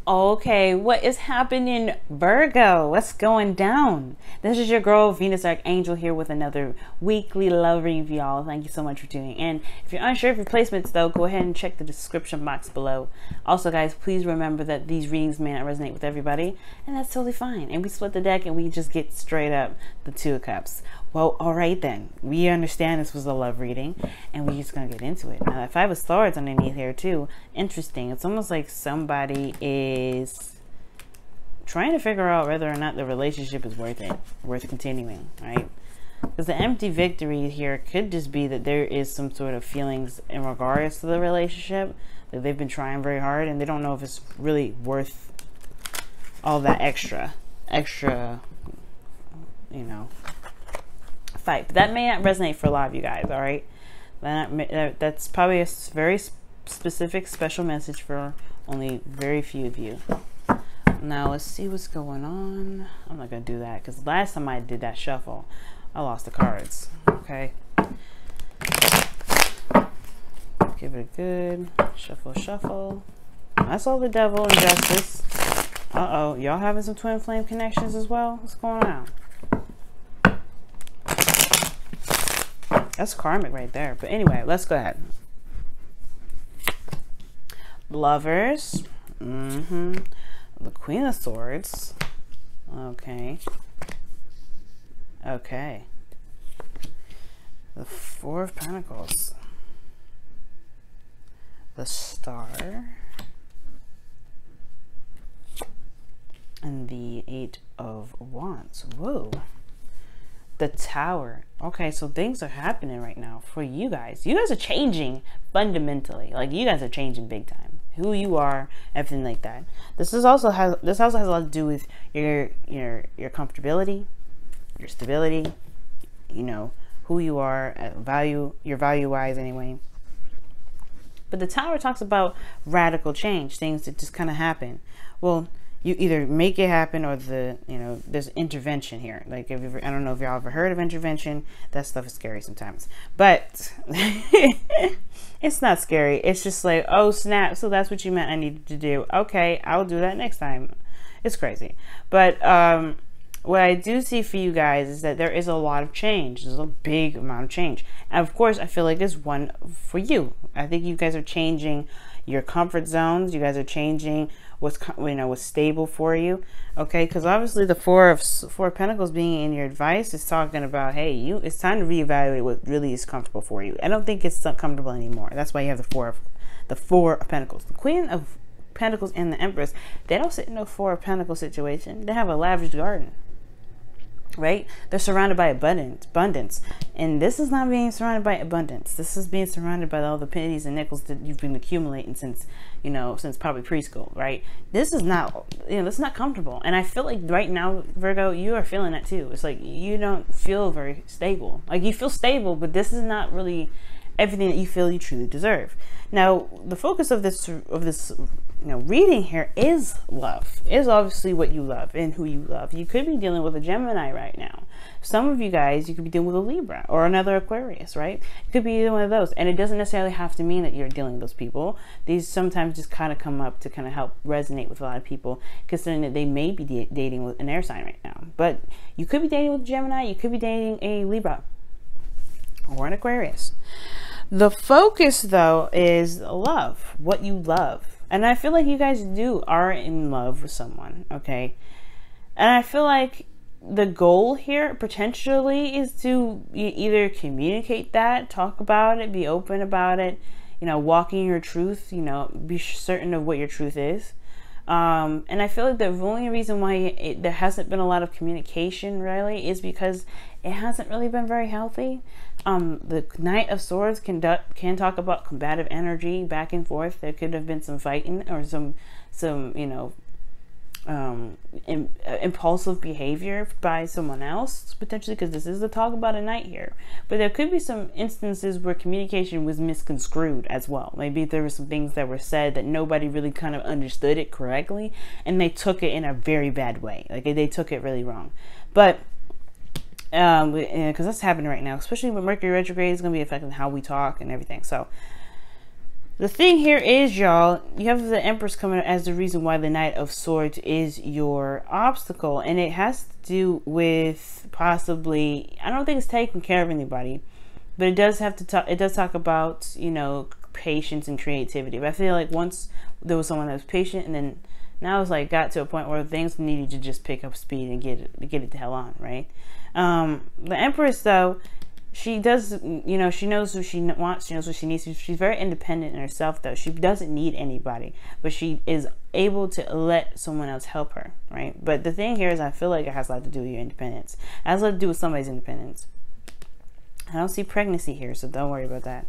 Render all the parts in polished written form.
Okay, what is happening, Virgo? What's going down? This is your girl, Venus Archangel, here with another weekly love reading for y'all. Thank you so much for tuning in. If you're unsure of your placements, though, go ahead and check the description box below. Also, guys, please remember that these readings may not resonate with everybody, and that's totally fine. And we split the deck, and we just get straight up the Two of Cups. Well, all right then. We understand this was a love reading, and we're just going to get into it. Now, the Five of Swords underneath here, too. Interesting. It's almost like somebody is trying to figure out whether or not the relationship is worth continuing, right? Because the empty victory here could just be that there is some sort of feelings in regards to the relationship that they've been trying very hard, and they don't know if it's really worth all that extra, you know, fight. But that may not resonate for a lot of you guys, all right? That's probably a very specific, special message for only very few of you. Now, let's see what's going on. I'm not going to do that because last time I did that shuffle, I lost the cards. Okay. Give it a good shuffle, shuffle. That's all the devil and justice. Uh-oh. Y'all having some twin flame connections as well? What's going on? That's karmic right there. But anyway, let's go ahead. Lovers. The Queen of Swords. Okay. Okay. The Four of Pentacles. The Star. And the Eight of Wands. Whoa. The Tower. Okay, so things are happening right now for you guys. You guys are changing fundamentally. Like, you guys are changing big time. Who you are, everything like that. This also has a lot to do with your comfortability, your stability, you know, who you are, your value wise anyway. But the Tower talks about radical change, things that just kind of happen. Well, you either make it happen or there's intervention here. Like, I don't know if y'all ever heard of intervention. That stuff is scary sometimes, but it's not scary. It's just like, oh snap, so that's what you meant I needed to do. Okay, I'll do that next time. It's crazy. But what I do see for you guys is that there is a lot of change. There's a big amount of change. And of course, I feel like there's one for you. I think you guys are changing your comfort zones. You guys are changing what's stable for you. Okay, because obviously the Four of Pentacles being in your advice is talking about, hey, it's time to reevaluate what really is comfortable for you. I don't think it's comfortable anymore. That's why you have the Four of Pentacles. The Queen of Pentacles and the Empress, they don't sit in no Four of Pentacles situation. They have a lavish garden, right? They're surrounded by abundance, and this is not being surrounded by abundance. This is being surrounded by all the pennies and nickels that you've been accumulating since probably preschool, right? This is not, this is not comfortable. And I feel like right now, Virgo, you are feeling that too. It's like you don't feel very stable. Like, you feel stable, but this is not really everything that you feel you truly deserve. Now, the focus of this reading here is love. Is obviously what you love and who you love. You could be dealing with a Gemini right now. Some of you guys, you could be dealing with a Libra or another Aquarius, right? You could be dealing with those, and it doesn't necessarily have to mean that you're dealing with those people. These sometimes just kind of come up to kind of help resonate with a lot of people, considering that they may be dating with an air sign right now. But you could be dating with a Gemini. You could be dating a Libra or an Aquarius. The focus, though, is love, what you love. And I feel like you guys are in love with someone, okay? And I feel like the goal here potentially is to either communicate that, talk about it, be open about it, walking your truth, be certain of what your truth is. And I feel like the only reason why there hasn't been a lot of communication really is because it hasn't really been very healthy. The Knight of Swords can talk about combative energy back and forth. There could have been some fighting or some impulsive behavior by someone else, potentially, because this is the talk about a knight here. But there could be some instances where communication was misconstrued as well. Maybe there were some things that were said that nobody really kind of understood it correctly, and they took it in a very bad way. Like, they took it really wrong. But because that's happening right now, especially when Mercury retrograde is going to be affecting how we talk and everything. So The thing here is, y'all, you have the Empress coming as the reason why the Knight of Swords is your obstacle. And it has to do with possibly, I don't think it's taking care of anybody, but it does have to talk, it does talk about, you know, patience and creativity. But I feel like once there was someone that was patient, and then now it's like got to a point where things needed to just pick up speed and get it the hell on, right? The Empress, though, she does, you know, she knows who she wants, she knows what she needs. She's very independent in herself, though. She doesn't need anybody, but she is able to let someone else help her, right? But the thing here is, I feel like it has a lot to do with your independence. It has a lot to do with somebody's independence. I don't see pregnancy here, so don't worry about that.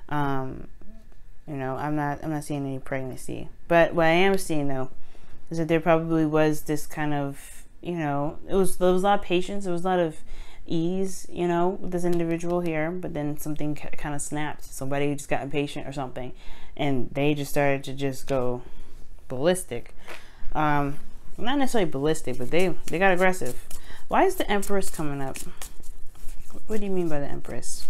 You know, I'm not seeing any pregnancy. But what I am seeing, though, is that there probably was this kind of, you know, there was a lot of patience, there was a lot of ease, you know, with this individual here, but then something kind of snapped. Somebody just got impatient or something, and they just started to just go ballistic. Not necessarily ballistic, but they got aggressive. Why is the Empress coming up? What do you mean by the Empress?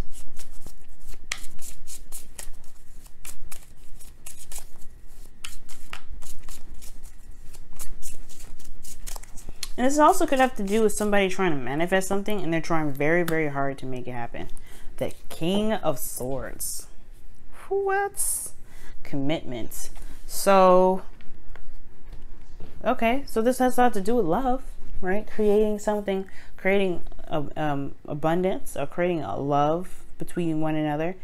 And this also could have to do with somebody trying to manifest something, and they're trying very, very hard to make it happen. The King of Swords. What? Commitment. So, okay, so this has a lot to do with love, right? Creating something, creating abundance, or creating a love between one another.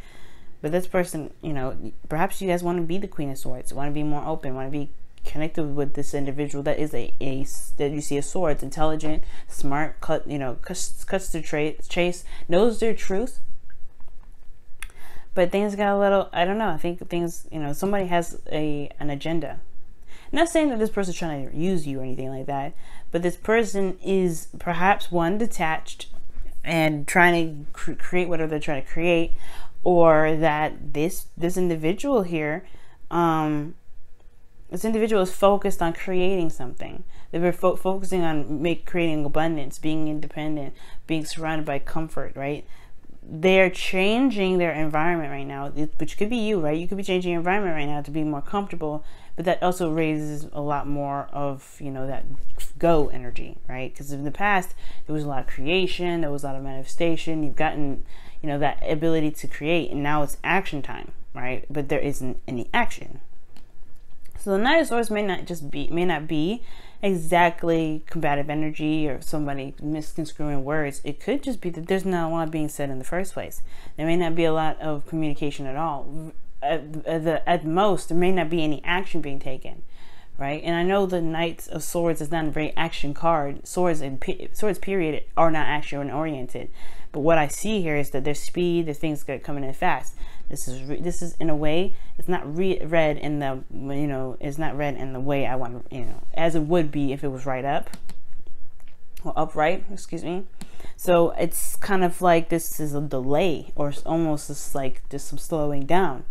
But this person, you know, perhaps you guys want to be the Queen of Swords, want to be more open, want to be connected with this individual that is that you see as swords, intelligent, smart, cuts their chase, knows their truth. But things got a little, I don't know, I think things, you know, somebody has an agenda. I'm not saying that this person's trying to use you or anything like that, but this person is perhaps, one, detached and trying to create whatever they're trying to create, or that this individual here, this individual is focused on creating something. They're focusing on creating abundance, being independent, being surrounded by comfort, right? They're changing their environment right now, which could be you, right? You could be changing your environment right now to be more comfortable, but that also raises a lot more of, you know, that go energy, right? Because in the past, there was a lot of creation, there was a lot of manifestation. You've gotten, you know, that ability to create, and now it's action time, right? But there isn't any action. So the Knight of Swords may not be exactly combative energy or somebody misconstruing words. It could just be that there's not a lot being said in the first place. There may not be a lot of communication at all. At most, there may not be any action being taken, right? And I know the Knight of Swords is not a very action card. Swords period are not action oriented. But what I see here is that there's speed, there's things coming in fast. This is in a way, it's not read in the, you know, it's not read in the way I want, you know, as it would be if it was right up, or upright, excuse me. So it's kind of like this is a delay, or almost just like just some slowing down.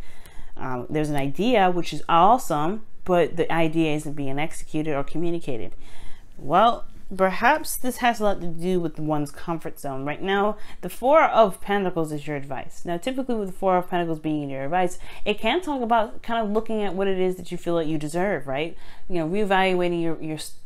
There's an idea, which is awesome, but the idea isn't being executed or communicated. Well, perhaps this has a lot to do with one's comfort zone. Right now, the Four of Pentacles is your advice. Now, typically with the Four of Pentacles being your advice, it can talk about kind of looking at what it is that you feel like you deserve, right? You know, reevaluating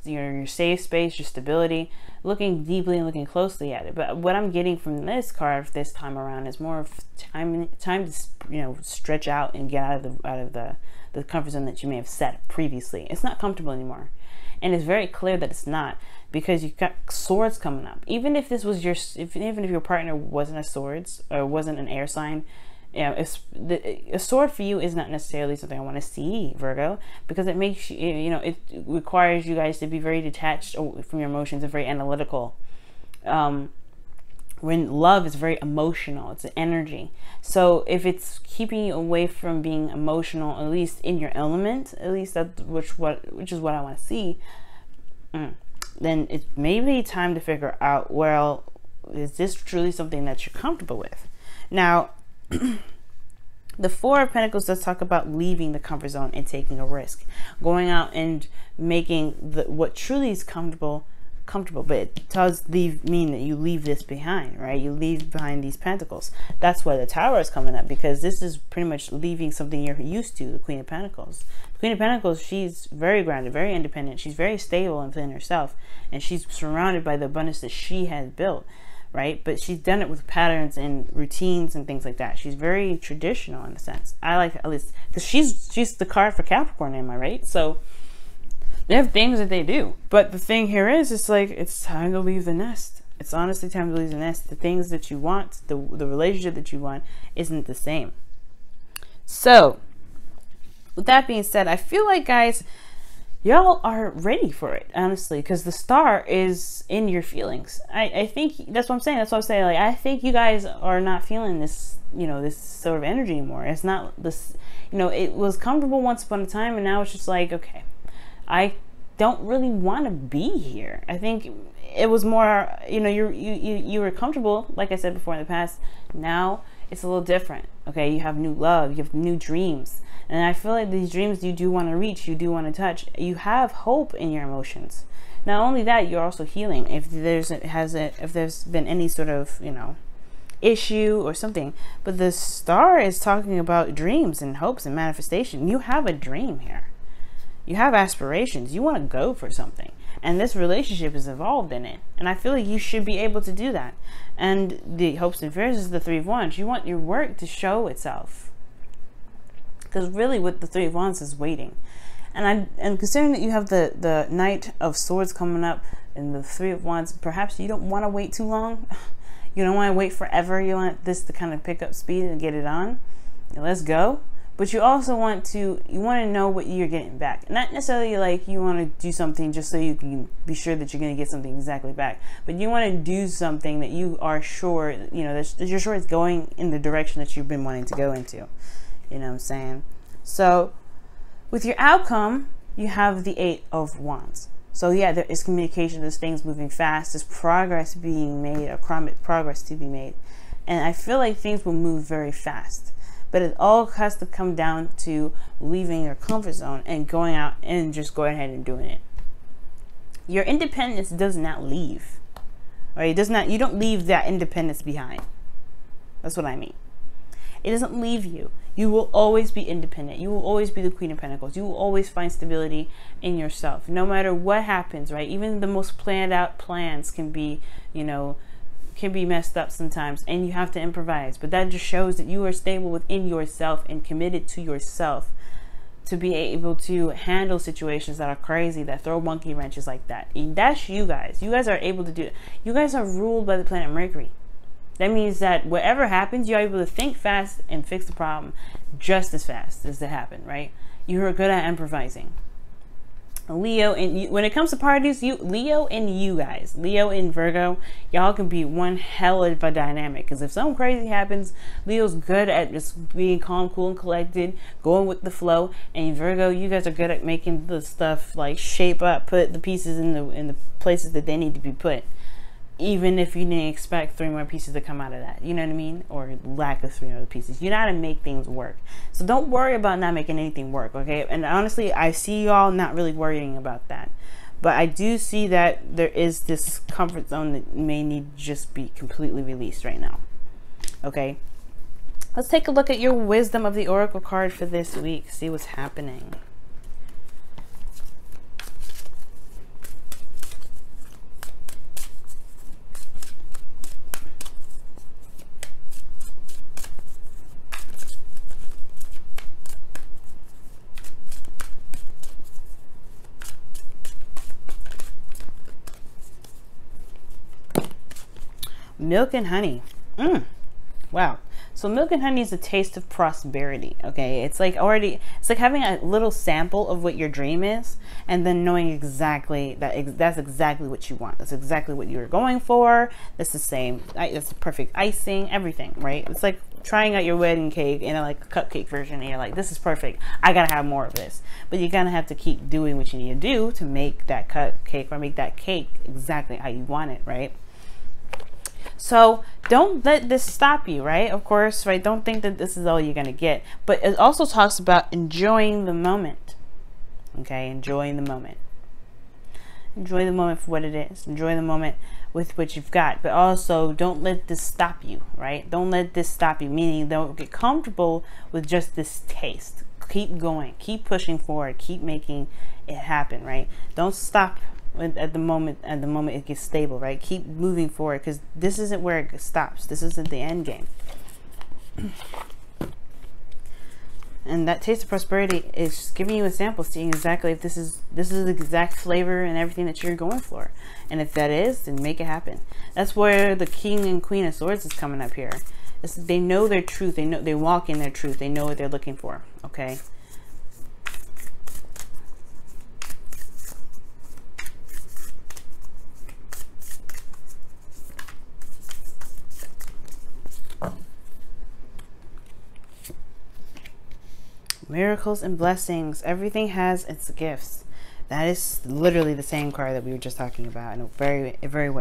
your safe space, your stability, looking deeply and looking closely at it. But what I'm getting from this card this time around is more of time to, you know, stretch out and get out of the comfort zone that you may have set previously. It's not comfortable anymore. And it's very clear that it's not, because you've got swords coming up. Even if this was even if your partner wasn't a swords or wasn't an air sign, you know, a sword for you is not necessarily something I want to see, Virgo, because it makes you, you know, it requires you guys to be very detached from your emotions and very analytical. When love is very emotional, it's an energy. So if it's keeping you away from being emotional, at least in your element, at least that which is what I want to see, then it may be time to figure out, well, is this truly something that you're comfortable with? Now, the Four of Pentacles does talk about leaving the comfort zone and taking a risk, going out and making what truly is comfortable comfortable, but it does mean that you leave this behind, right? You leave behind these pentacles. That's why the Tower is coming up, because this is pretty much leaving something you're used to, the Queen of Pentacles. The Queen of Pentacles, she's very grounded, very independent. She's very stable within herself, and she's surrounded by the abundance that she has built, right? But she's done it with patterns and routines and things like that. She's very traditional in a sense. I like, at least, because she's the card for Capricorn, am I right? So they have things that they do, but the thing here is, it's like, it's time to leave the nest. It's honestly time to leave the nest. The things that you want, the relationship that you want, isn't the same. So with that being said, I feel like, guys, y'all are ready for it, honestly, because the Star is in your feelings. I think that's what I'm saying. That's what I'm saying. Like, I think you guys are not feeling this, you know, this sort of energy anymore. It's not this, you know, it was comfortable once upon a time, and now it's just like, okay, I don't really want to be here. I think it was more, you know, you were comfortable, like I said before, in the past. Now it's a little different. Okay, you have new love, you have new dreams, and I feel like these dreams you do want to reach, you do want to touch. You have hope in your emotions. Not only that, you're also healing. If there's been any sort of, you know, issue or something, but the Star is talking about dreams and hopes and manifestation. You have a dream here. You have aspirations. You want to go for something. And this relationship is involved in it. And I feel like you should be able to do that. And the hopes and fears is the Three of Wands. You want your work to show itself. Because really what the Three of Wands is waiting. And considering that you have the Knight of Swords coming up and the Three of Wands, perhaps you don't want to wait too long. You don't want to wait forever. You want this to kind of pick up speed and get it on. Let's go. But you also want to know what you're getting back. Not necessarily like you want to do something just so you can be sure that you're going to get something exactly back. But you want to do something that you are sure, you know, that you're sure it's going in the direction that you've been wanting to go into. You know what I'm saying? So with your outcome, you have the Eight of Wands. So yeah, there is communication, there's things moving fast, there's progress being made, or progress to be made. And I feel like things will move very fast. But it all has to come down to leaving your comfort zone and going out and just going ahead and doing it. Your independence does not leave. Right? It does not, you don't leave that independence behind. That's what I mean. It doesn't leave you. You will always be independent. You will always be the Queen of Pentacles. You will always find stability in yourself. No matter what happens, right? Even the most planned out plans can be, you know, can be messed up sometimes, and you have to improvise. But that just shows that you are stable within yourself and committed to yourself to be able to handle situations that are crazy, that throw monkey wrenches like that. And that's you guys. You guys are able to do it. You guys are ruled by the planet Mercury. That means that whatever happens, you're able to think fast and fix the problem just as fast as it happened, right? You are good at improvising. Leo, and you, when it comes to parties, Leo and you guys, Leo and Virgo, y'all can be one hell of a dynamic. Because if something crazy happens, Leo's good at just being calm, cool, and collected, going with the flow. And Virgo, you guys are good at making the stuff like shape up, put the pieces in the places that they need to be put. Even if you didn't expect 3 more pieces to come out of that, you know what I mean? Or lack of 3 other pieces. You know how to make things work. So don't worry about not making anything work, okay? And honestly, I see y'all not really worrying about that. But I do see that there is this comfort zone that may need to just be completely released right now, okay? Let's take a look at your Wisdom of the Oracle card for this week. See what's happening. Milk and honey. Wow. So milk and honey is a taste of prosperity. Okay, it's like having a little sample of what your dream is, and then knowing exactly that's exactly what you want. That's exactly what you're going for. That's the same. That's the perfect icing. Everything, right? It's like trying out your wedding cake in like a cupcake version, and you're like, this is perfect. I gotta have more of this. But you're gonna have to keep doing what you need to do to make that cupcake or make that cake exactly how you want it, right? So don't let this stop you, right? Of course, right? Don't think that this is all you're going to get. But it also talks about enjoying the moment. Okay, enjoying the moment. Enjoy the moment for what it is. Enjoy the moment with what you've got. But also, don't let this stop you, right? Don't let this stop you, meaning don't get comfortable with just this taste. Keep going. Keep pushing forward. Keep making it happen, right? Don't stop at the moment it gets stable, right? Keep moving forward, because this isn't where it stops. This isn't the end game. And that taste of prosperity is just giving you a sample, seeing exactly if this is the exact flavor and everything that you're going for. And if that is, then make it happen. That's where the King and Queen of Swords is coming up here. They know their truth. They walk in their truth. They know what they're looking for. Okay. Miracles and blessings. Everything has its gifts. That is literally the same card that we were just talking about in a very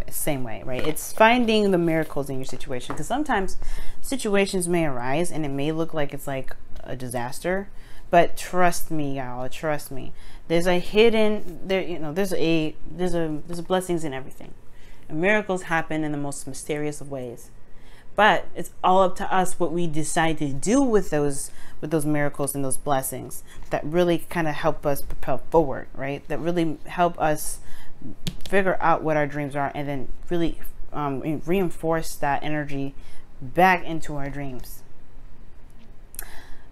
same way, right? It's finding the miracles in your situation, because sometimes situations may arise and it may look like it's like a disaster, but trust me, y'all, trust me. There's a hidden there, you know, there's a blessings in everything. And miracles happen in the most mysterious of ways. But it's all up to us what we decide to do with those miracles and those blessings that really kind of help us propel forward, right? That really help us figure out what our dreams are, and then really reinforce that energy back into our dreams.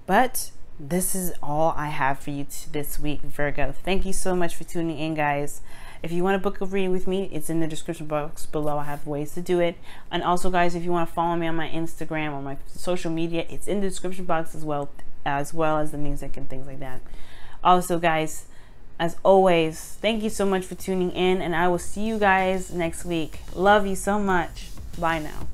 But this is all I have for you this week, Virgo. Thank you so much for tuning in, guys. If you want to book a reading with me, it's in the description box below. I have ways to do it. And also, guys, if you want to follow me on my Instagram or my social media, it's in the description box as well as the music and things like that. Also, guys, as always, thank you so much for tuning in, and I will see you guys next week. Love you so much. Bye now.